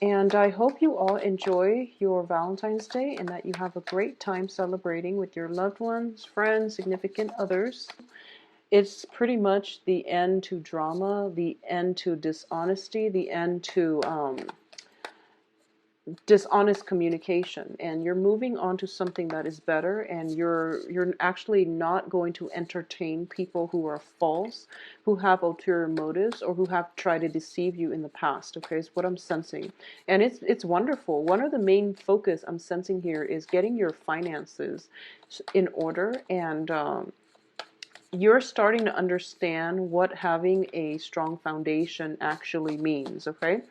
And I hope you all enjoy your Valentine's Day and that you have a great time celebrating with your loved ones, friends, significant others. It's pretty much the end to drama, the end to dishonesty, the end to dishonest communication, and you're moving on to something that is better, and you're actually not going to entertain people who are false, who have ulterior motives, or who have tried to deceive you in the past. Okay, is what I'm sensing. And it's wonderful. One of the main focus I'm sensing here is getting your finances in order, and you're starting to understand what having a strong foundation actually means. Okay,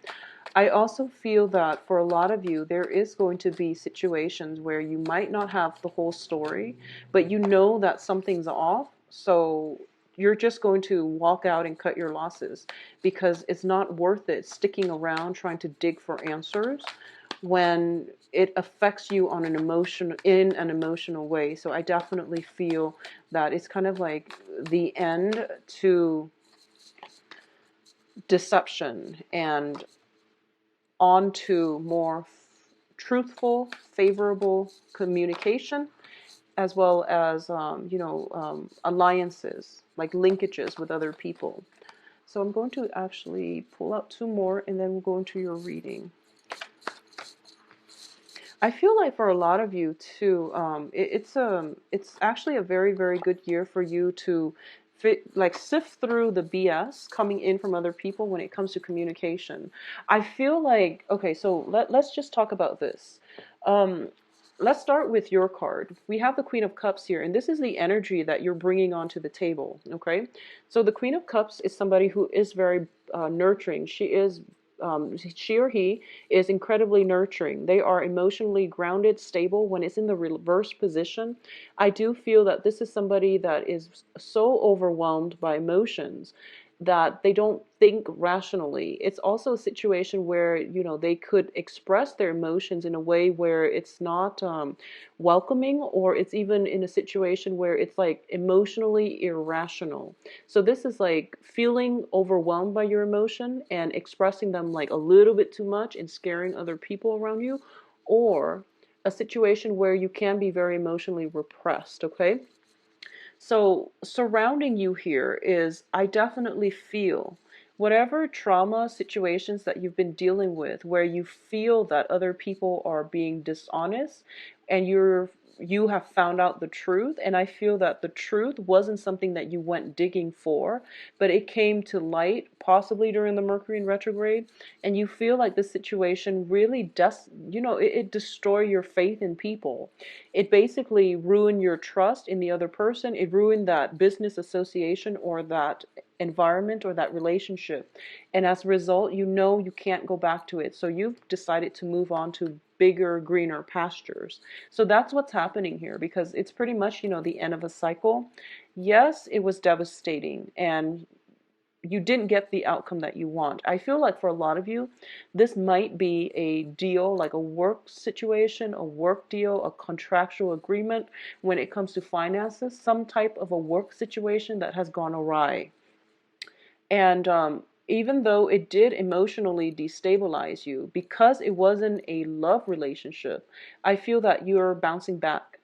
I also feel that for a lot of you, there is going to be situations where you might not have the whole story, but you know that something's off. So you're just going to walk out and cut your losses because it's not worth it sticking around trying to dig for answers when it affects you on in an emotional way. So I definitely feel that it's kind of like the end to deception and on to more truthful, favorable communication, as well as, alliances, like linkages with other people. So I'm going to actually pull out two more and then we'll go into your reading. I feel like for a lot of you too, it's actually a very, very good year for you to sift through the BS coming in from other people when it comes to communication. I feel like, okay, so let's just talk about this. Um, let's start with your card. We have the Queen of Cups here, and this is the energy that you're bringing onto the table. Okay, so the Queen of Cups is somebody who is very nurturing. She or he is incredibly nurturing. They are emotionally grounded, stable. When it's in the reverse position, I do feel that this is somebody that is so overwhelmed by emotions that they don't think rationally. It's also a situation where, they could express their emotions in a way where it's not welcoming, or it's even in a situation where it's like emotionally irrational. So this is like feeling overwhelmed by your emotion and expressing them like a little bit too much and scaring other people around you, or a situation where you can be very emotionally repressed. Okay, so surrounding you here is, I definitely feel whatever trauma situations that you've been dealing with where you feel that other people are being dishonest, and you have found out the truth, and I feel that the truth wasn't something that you went digging for, but it came to light possibly during the Mercury in retrograde, and you feel like this situation really does, it destroyed your faith in people. It basically ruined your trust in the other person. It ruined that business association or that environment or that relationship. And as a result, you can't go back to it. So you've decided to move on to bigger, greener pastures. So that's what's happening here, because it's pretty much, the end of a cycle. Yes, it was devastating, and you didn't get the outcome that you want. I feel like for a lot of you, this might be a deal, like a work situation, a work deal, a contractual agreement when it comes to finances, some type of a work situation that has gone awry. And even though it did emotionally destabilize you, because it wasn't a love relationship, I feel that you're bouncing back.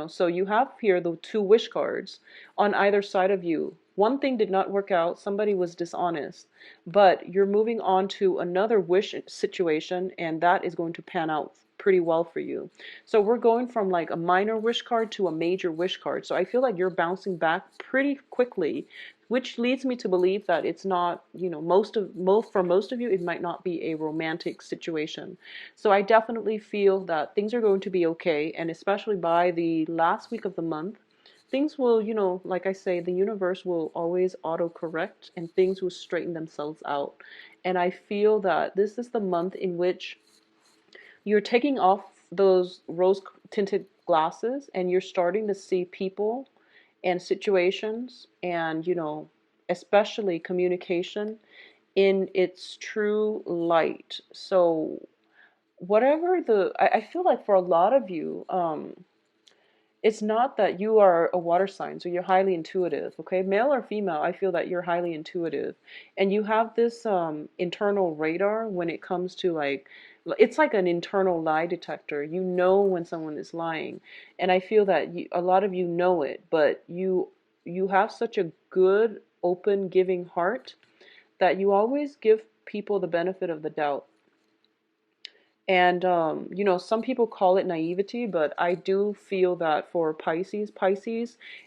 So you have here the two wish cards on either side of you. One thing did not work out, somebody was dishonest, but you're moving on to another wish situation, and that is going to pan out pretty well for you. So we're going from like a minor wish card to a major wish card. So I feel like you're bouncing back pretty quickly, which leads me to believe that it's not, for most of you, it might not be a romantic situation. So I definitely feel that things are going to be okay, and especially by the last week of the month, things will, like I say, the universe will always auto-correct and things will straighten themselves out. And I feel that this is the month in which you're taking off those rose tinted glasses and you're starting to see people and situations and, especially communication in its true light. So, whatever I feel like for a lot of you, it's not that you are a water sign, so you're highly intuitive, okay? Male or female, I feel that you're highly intuitive. And you have this internal radar when it comes to like, it's like an internal lie detector. You know when someone is lying. And I feel that a lot of you know it, but you have such a good, open, giving heart that you always give people the benefit of the doubt. And, some people call it naivety, but I do feel that for Pisces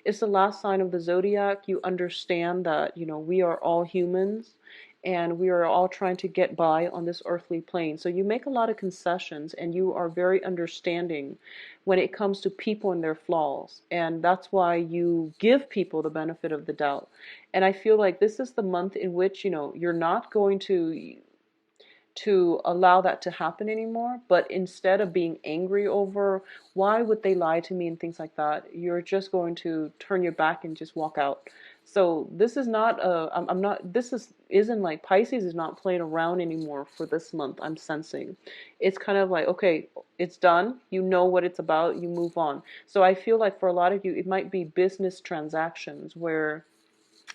is the last sign of the zodiac. You understand that, we are all humans and we are all trying to get by on this earthly plane. So you make a lot of concessions and you are very understanding when it comes to people and their flaws. And that's why you give people the benefit of the doubt. And I feel like this is the month in which, you're not going to allow that to happen anymore, but instead of being angry over why would they lie to me and things like that, you're just going to turn your back and just walk out. So this is not I'm not this is isn't like Pisces is not playing around anymore for this month. I'm sensing it's kind of like, okay, it's done, you know what it's about, you move on. So I feel like for a lot of you it might be business transactions where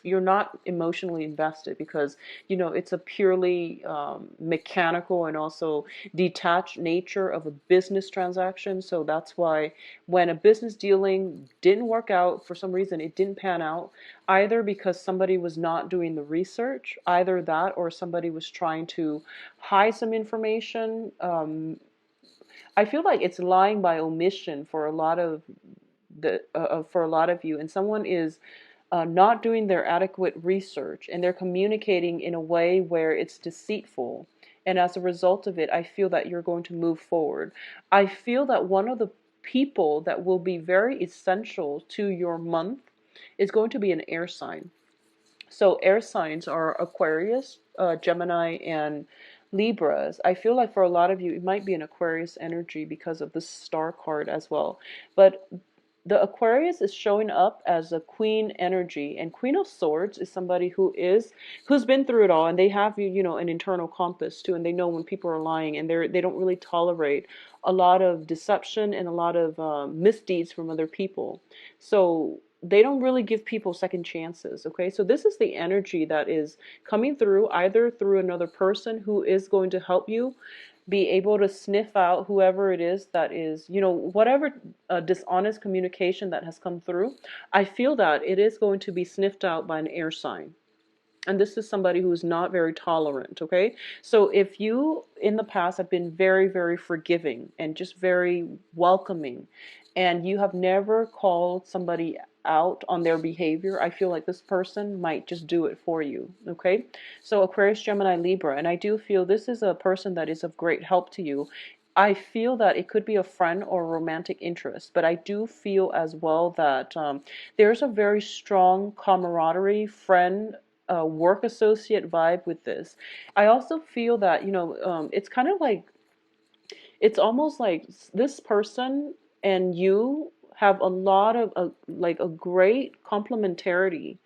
you're not emotionally invested because it's a purely mechanical and also detached nature of a business transaction. So that's why when a business dealing didn't work out, for some reason it didn't pan out, either because somebody was not doing the research, either that or somebody was trying to hide some information. I feel like it's lying by omission for a lot of for a lot of you, and someone is not doing their adequate research and they're communicating in a way where it's deceitful. And as a result of it, I feel that you're going to move forward. I feel that one of the people that will be very essential to your month is going to be an air sign. So air signs are Aquarius, Gemini, and Libras. I feel like for a lot of you, it might be an Aquarius energy because of the star card as well. But the Aquarius is showing up as a queen energy, and Queen of Swords is somebody who's been through it all, and they have an internal compass too, and they know when people are lying, and they don't really tolerate a lot of deception and a lot of misdeeds from other people. So they don't really give people second chances. Okay, so this is the energy that is coming through, either through another person who is going to help you be able to sniff out whoever it is that is, whatever dishonest communication that has come through. I feel that it is going to be sniffed out by an air sign. And this is somebody who is not very tolerant, okay? So if you in the past have been very, very forgiving and just very welcoming, and you have never called somebody out on their behavior, I feel like this person might just do it for you, okay? So Aquarius, Gemini, Libra, and I do feel this is a person that is of great help to you. I feel that it could be a friend or a romantic interest, but I do feel as well that there's a very strong camaraderie, friend, work associate vibe with this. I also feel that, it's kind of like, it's almost like this person and you have a lot of, like a great complementarity.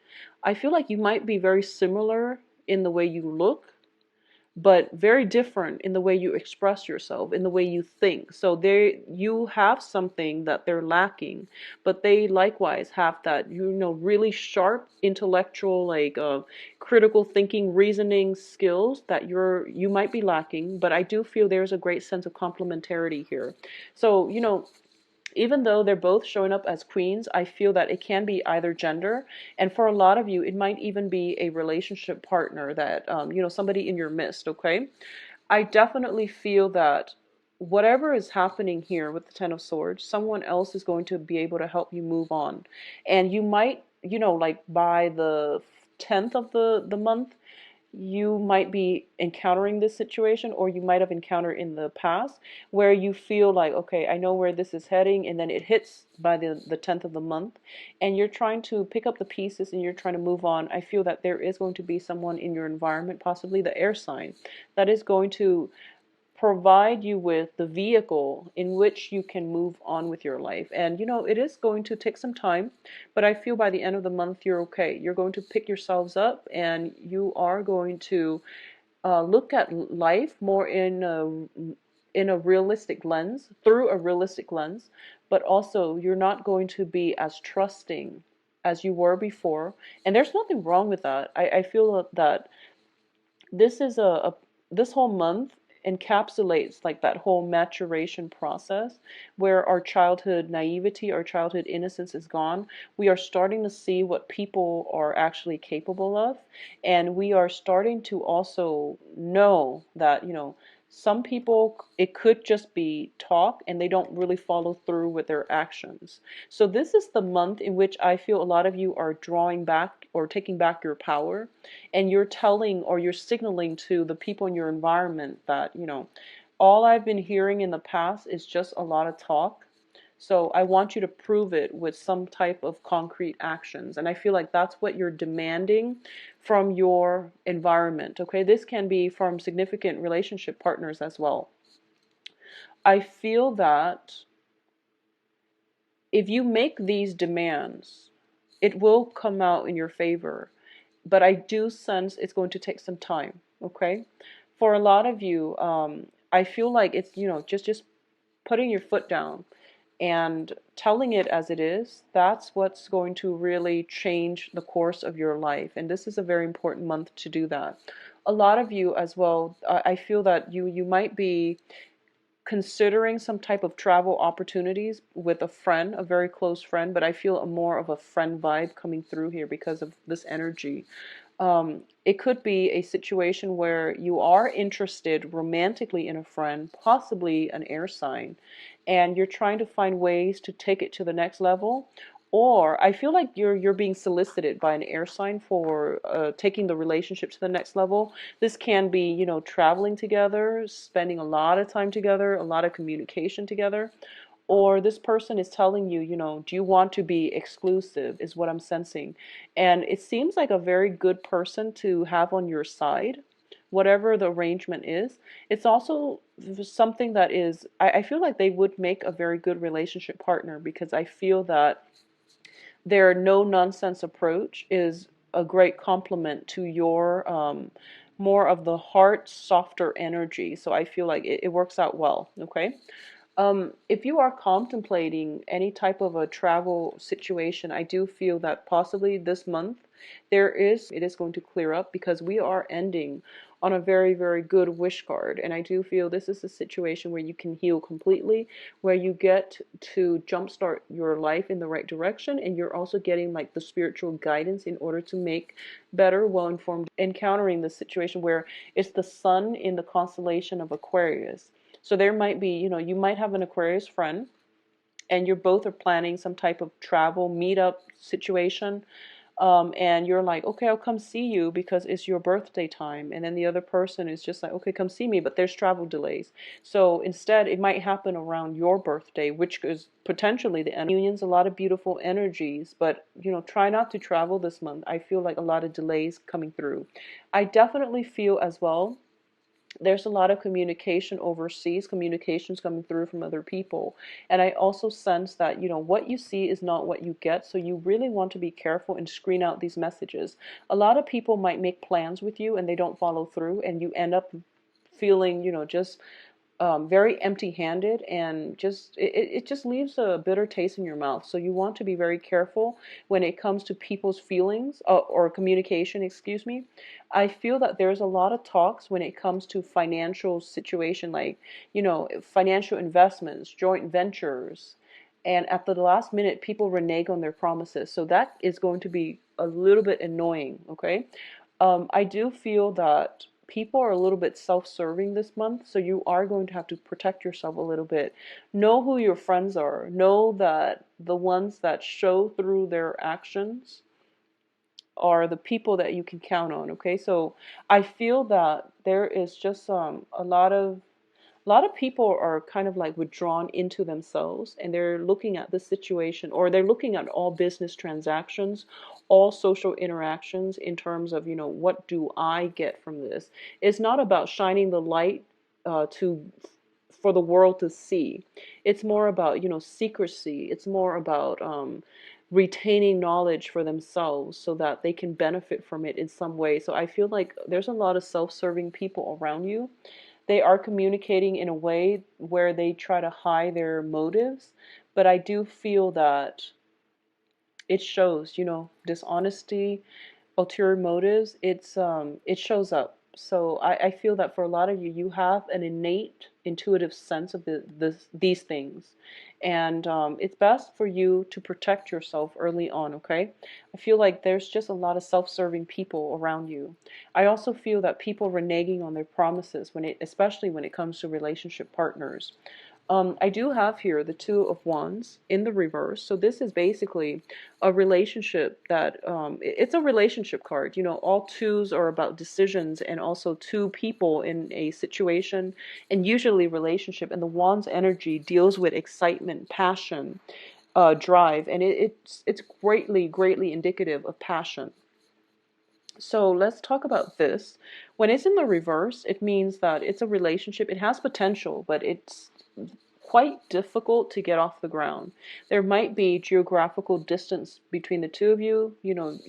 I feel like you might be very similar in the way you look, but very different in the way you express yourself, in the way you think. So you have something that they're lacking, but they likewise have that, really sharp intellectual, like critical thinking, reasoning skills that you might be lacking. But I do feel there's a great sense of complementarity here. So, even though they're both showing up as queens, I feel that it can be either gender. And for a lot of you, it might even be a relationship partner that, somebody in your midst, okay? I definitely feel that whatever is happening here with the Ten of Swords, someone else is going to be able to help you move on. And you might, like by the 10th of the month, you might be encountering this situation, or you might have encountered in the past where you feel like, okay, I know where this is heading, and then it hits by the 10th of the month and you're trying to pick up the pieces and you're trying to move on. I feel that there is going to be someone in your environment, possibly the air sign, that is going to provide you with the vehicle in which you can move on with your life. And it is going to take some time, but I feel by the end of the month you're okay. You're going to pick yourselves up and you are going to look at life more in in a realistic lens, through a realistic lens, but also you're not going to be as trusting as you were before. And there's nothing wrong with that. I feel that this is this whole month encapsulates like that whole maturation process where our childhood naivety, our childhood innocence is gone. We are starting to see what people are actually capable of, and we are starting to also know that, some people, it could just be talk and they don't really follow through with their actions. So this is the month in which I feel a lot of you are drawing back or taking back your power, and you're telling or you're signaling to the people in your environment that, all I've been hearing in the past is just a lot of talk. So I want you to prove it with some type of concrete actions. And I feel like that's what you're demanding from your environment. Okay, this can be from significant relationship partners as well. I feel that if you make these demands, it will come out in your favor. But I do sense it's going to take some time. Okay, for a lot of you, I feel like it's, just putting your foot down and telling it as it is. That's what's going to really change the course of your life. And this is a very important month to do that. A lot of you as well, I feel that you might be considering some type of travel opportunities with a friend, a very close friend, but I feel a more of a friend vibe coming through here because of this energy. It could be a situation where you are interested romantically in a friend, possibly an air sign, and you're trying to find ways to take it to the next level. Or I feel like you're being solicited by an air sign for taking the relationship to the next level. This can be, traveling together, spending a lot of time together, a lot of communication together. Or this person is telling you, do you want to be exclusive, is what I'm sensing. And it seems like a very good person to have on your side, whatever the arrangement is. It's also something that is, I feel like they would make a very good relationship partner, because I feel that their no nonsense approach is a great complement to your more of the heart, softer energy. So I feel like it works out well. Okay. If you are contemplating any type of a travel situation, I do feel that possibly this month it is going to clear up, because we are ending on a very, very good wish card. And I do feel this is a situation where you can heal completely, where you get to jumpstart your life in the right direction, and you're also getting like the spiritual guidance in order to make better, well-informed encountering the situation where it's the sun in the constellation of Aquarius. So there might be, you might have an Aquarius friend, and you're both are planning some type of travel meetup situation. And you're like, okay, I'll come see you because it's your birthday time. And then the other person is just like, okay, come see me, but there's travel delays. So instead, it might happen around your birthday, which is potentially the end. Unions, a lot of beautiful energies, but, try not to travel this month. I feel like a lot of delays coming through. I definitely feel as well there's a lot of communication overseas, communications coming through from other people. And I also sense that, what you see is not what you get. So you really want to be careful and screen out these messages. A lot of people might make plans with you and they don't follow through, and you end up feeling, just very empty-handed, and it just leaves a bitter taste in your mouth. So you want to be very careful when it comes to people's feelings or communication, excuse me. I feel that there's a lot of talks when it comes to financial situation, like, financial investments, joint ventures, and at the last minute, people renege on their promises. So that is going to be a little bit annoying, okay? I do feel that people are a little bit self-serving this month, so you are going to have to protect yourself a little bit. Know who your friends are. Know that the ones that show through their actions are the people that you can count on, okay? So I feel that there is just a lot of people are kind of like withdrawn into themselves, and they're looking at the situation, or they're looking at all business transactions, all social interactions in terms of, what do I get from this? It's not about shining the light to for the world to see. It's more about, secrecy. It's more about retaining knowledge for themselves so that they can benefit from it in some way. So I feel like there's a lot of self-serving people around you they are communicating in a way where they try to hide their motives, but I do feel that it shows, dishonesty, ulterior motives. It shows up. So I feel that for a lot of you, you have an innate intuitive sense of these things, and it's best for you to protect yourself early on. Okay, I feel like there's just a lot of self-serving people around you. I also feel that people reneging on their promises especially when it comes to relationship partners. I do have here the Two of Wands in the reverse. So this is basically a relationship that it's a relationship card. All twos are about decisions and also two people in a situation, and usually relationship. And the Wands energy deals with excitement, passion, drive, and it's greatly indicative of passion. So let's talk about this. When it's in the reverse, it means that it's a relationship. It has potential, but it's quite difficult to get off the ground. There might be geographical distance between the two of you.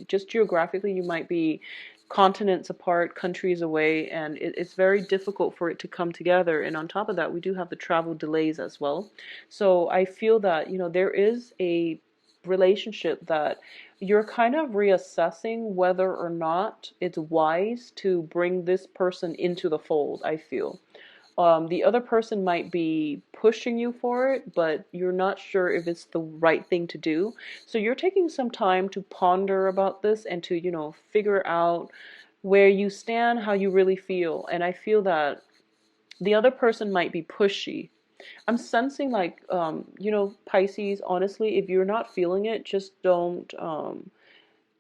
Just geographically, you might be continents apart, countries away, and it's very difficult for it to come together. And on top of that, we do have the travel delays as well. So I feel that, there is a relationship that you're kind of reassessing whether or not it's wise to bring this person into the fold, I feel. The other person might be pushing you for it, but you're not sure if it's the right thing to do. So you're taking some time to ponder about this and to, figure out where you stand, how you really feel. And I feel that the other person might be pushy. I'm sensing like, Pisces, honestly, if you're not feeling it, just don't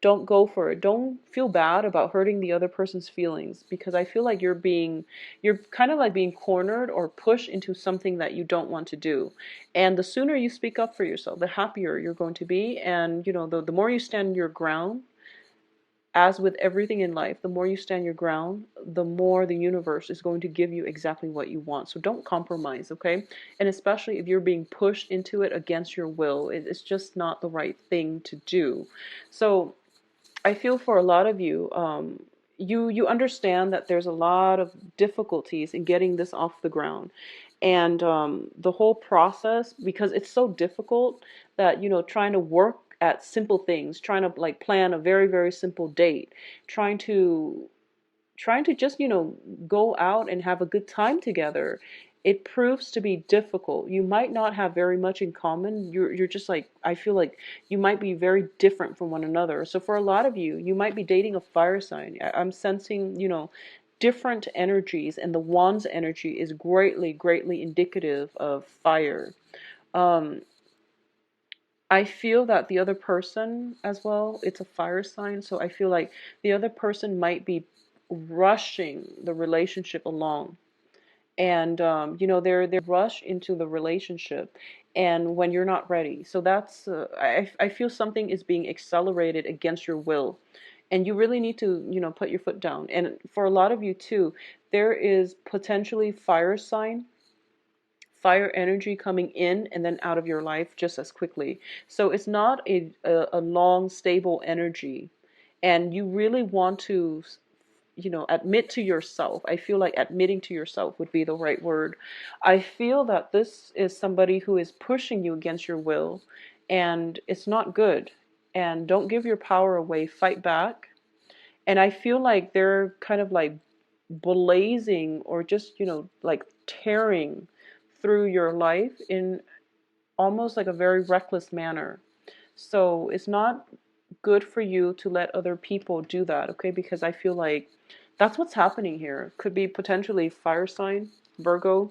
go for it. Don't feel bad about hurting the other person's feelings, because I feel like you're kind of like being cornered or pushed into something that you don't want to do. And the sooner you speak up for yourself, the happier you're going to be. And, the more you stand your ground, as with everything in life, the more you stand your ground, the more the universe is going to give you exactly what you want. So don't compromise, okay? And especially if you're being pushed into it against your will, it's just not the right thing to do. So I feel for a lot of you, you understand that there's a lot of difficulties in getting this off the ground, and the whole process, because it's so difficult that trying to work at simple things, trying to like plan a very simple date, trying to just go out and have a good time together, it proves to be difficult. You might not have very much in common. You're just like, I feel like you might be very different from one another. So for a lot of you, you might be dating a fire sign. I'm sensing different energies, and the Wands energy is greatly indicative of fire. um I feel that the other person as well, it's a fire sign, so I feel like the other person might be rushing the relationship along. And they're rush into the relationship, and when you're not ready. So that's I feel something is being accelerated against your will, and you really need to put your foot down. And for a lot of you too, there is potentially fire energy coming in and then out of your life just as quickly. So it's not a long, stable energy. And you really want to, admit to yourself. I feel like admitting to yourself would be the right word. I feel that this is somebody who is pushing you against your will, and it's not good. And don't give your power away, fight back. And I feel like they're kind of like blazing or just, like tearing through your life in almost like a very reckless manner. So it's not good for you to let other people do that, okay? Because I feel like that's what's happening here. Could be potentially fire sign, Virgo.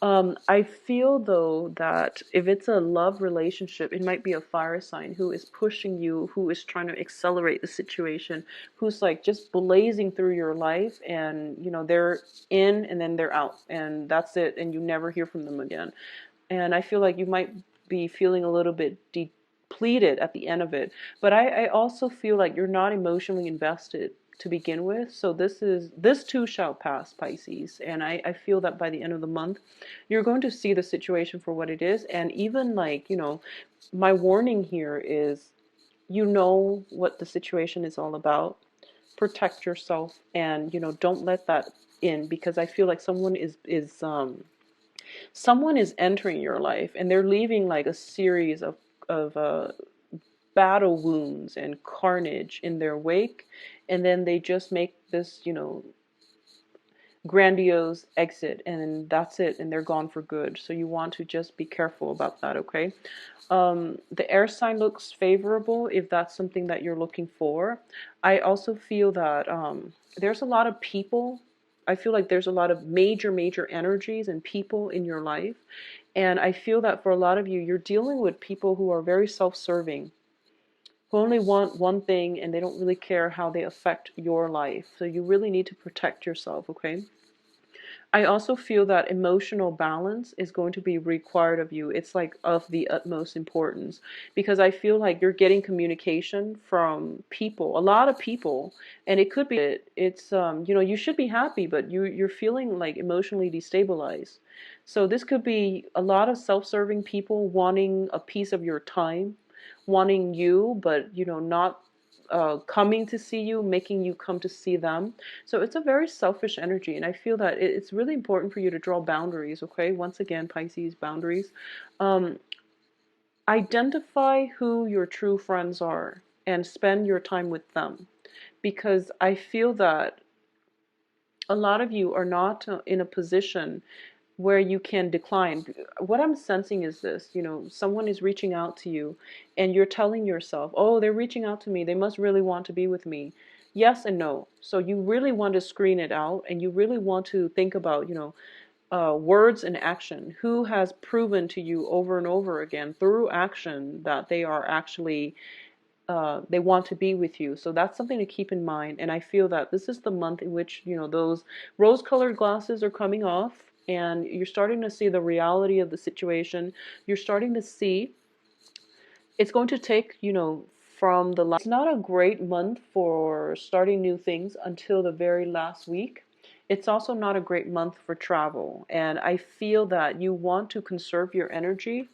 I feel though that if it's a love relationship, it might be a fire sign who is pushing you, who is trying to accelerate the situation, who's like just blazing through your life, and they're in and then they're out, and that's it, and you never hear from them again. And I feel like you might be feeling a little bit depleted at the end of it. But I also feel like you're not emotionally invested to begin with. So this too shall pass, Pisces. And I feel that by the end of the month, you're going to see the situation for what it is. And even like, my warning here is, what the situation is all about. Protect yourself, and don't let that in, because I feel like someone is entering your life, and they're leaving like a series of battle wounds and carnage in their wake, and then they just make this, grandiose exit, and that's it, and they're gone for good. So you want to just be careful about that, okay? The air sign looks favorable if that's something that you're looking for. I also feel that there's a lot of people. I feel like there's a lot of major energies and people in your life. And I feel that for a lot of you, you're dealing with people who are very self-serving, who only want one thing, and they don't really care how they affect your life. So you really need to protect yourself, okay? I also feel that emotional balance is going to be required of you. It's like of the utmost importance, because I feel like you're getting communication from people, a lot of people, and it could be it's you should be happy, but you're feeling like emotionally destabilized. So this could be a lot of self-serving people wanting a piece of your time, wanting you, but not coming to see you, making you come to see them. So it's a very selfish energy, and I feel that it's really important for you to draw boundaries, okay? Once again, Pisces, boundaries. Um, Identify who your true friends are and spend your time with them, because I feel that a lot of you are not in a position where you can decline. What I'm sensing is this, someone is reaching out to you, and you're telling yourself, oh, they're reaching out to me, they must really want to be with me. Yes and no. So you really want to screen it out, and you really want to think about, words and action. Who has proven to you over and over again through action that they are actually they want to be with you. So that's something to keep in mind. And I feel that this is the month in which, those rose-colored glasses are coming off, and you're starting to see the reality of the situation. You're starting to see it's going to take, from the last, it's not a great month for starting new things until the very last week. It's also not a great month for travel. And I feel that you want to conserve your energy,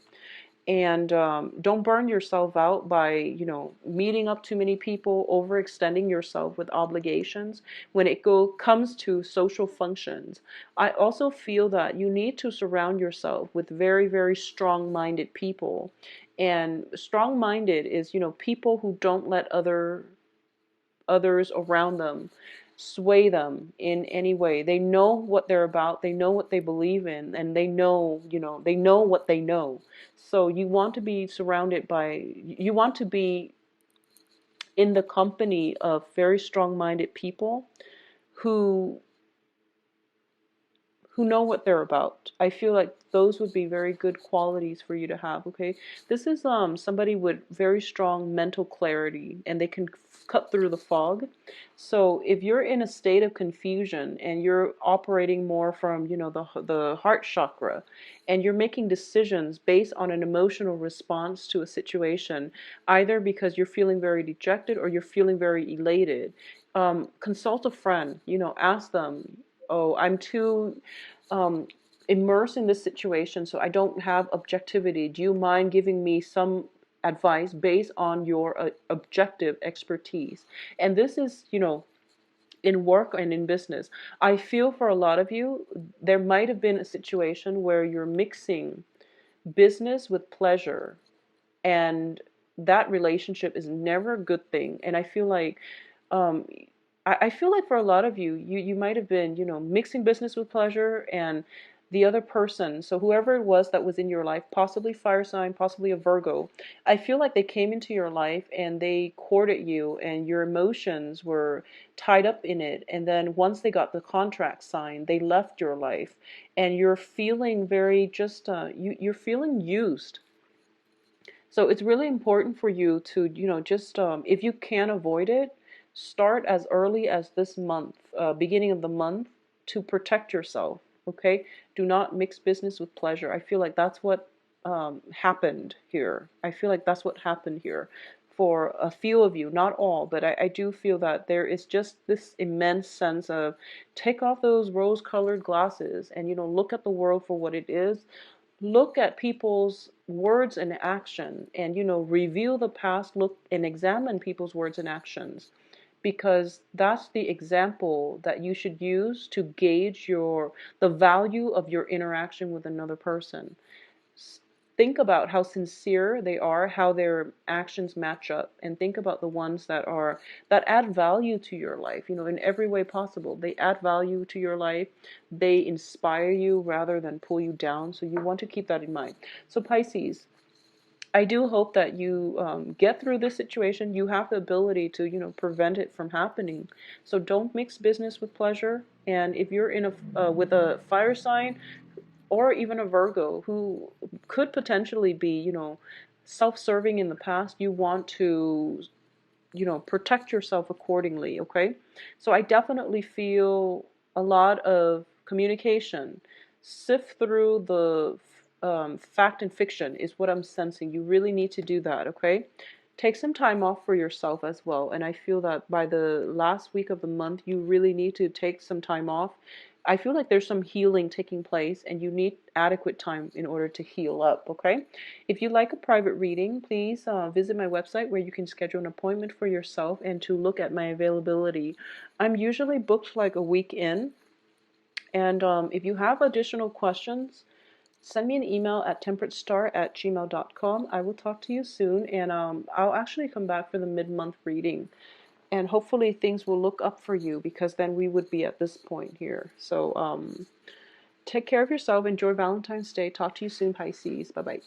and don't burn yourself out by meeting up too many people, overextending yourself with obligations when it comes to social functions. I also feel that you need to surround yourself with very strong-minded people, and strong-minded is people who don't let others around them sway them in any way. They know what they're about, they know what they believe in, and they know what they know. So you want to be you want to be in the company of very strong-minded people who know what they're about. I feel like those would be very good qualities for you to have, okay? This is somebody with very strong mental clarity, and they can cut through the fog. So if you're in a state of confusion and you're operating more from, the heart chakra, and you're making decisions based on an emotional response to a situation, either because you're feeling very dejected or you're feeling very elated, consult a friend, ask them, oh, I'm too um, immersed in this situation, so I don't have objectivity. Do you mind giving me some advice based on your objective expertise? And this is, in work and in business. I feel for a lot of you, there might have been a situation where you're mixing business with pleasure, and that relationship is never a good thing. And I feel like um, I feel like for a lot of you, you might have been, mixing business with pleasure, and the other person, so whoever it was that was in your life, possibly fire sign, possibly a Virgo, I feel like they came into your life and they courted you, and your emotions were tied up in it. And then once they got the contract signed, they left your life, and you're feeling very just, you're feeling used. So it's really important for you to, just if you can avoid it, start as early as this month, beginning of the month, to protect yourself. Okay? Do not mix business with pleasure. I feel like that's what happened here. I feel like that's what happened here for a few of you, not all, but I do feel that there is just this immense sense of take off those rose-colored glasses and, look at the world for what it is. Look at people's words and action, and review the past, look and examine people's words and actions, because that's the example that you should use to gauge the value of your interaction with another person. Think about how sincere they are, how their actions match up, and think about the ones that add value to your life, in every way possible. They add value to your life. They inspire you rather than pull you down. So you want to keep that in mind. So Pisces, I do hope that you get through this situation. You have the ability to, prevent it from happening. So don't mix business with pleasure. And if you're in a with a fire sign, or even a Virgo who could potentially be, self-serving in the past, you want to, protect yourself accordingly, okay? So I definitely feel a lot of communication. Sift through the fact and fiction is what I'm sensing. You really need to do that, okay? Take some time off for yourself as well. And I feel that by the last week of the month, you really need to take some time off. I feel like there's some healing taking place and you need adequate time in order to heal up, okay? If you like a private reading, please visit my website where you can schedule an appointment for yourself and to look at my availability. I'm usually booked like a week in. And if you have additional questions, send me an email at temperatestar@gmail.com. I will talk to you soon, and I'll actually come back for the mid-month reading. And hopefully things will look up for you, because then we would be at this point here. So take care of yourself. Enjoy Valentine's Day. Talk to you soon, Pisces. Bye-bye.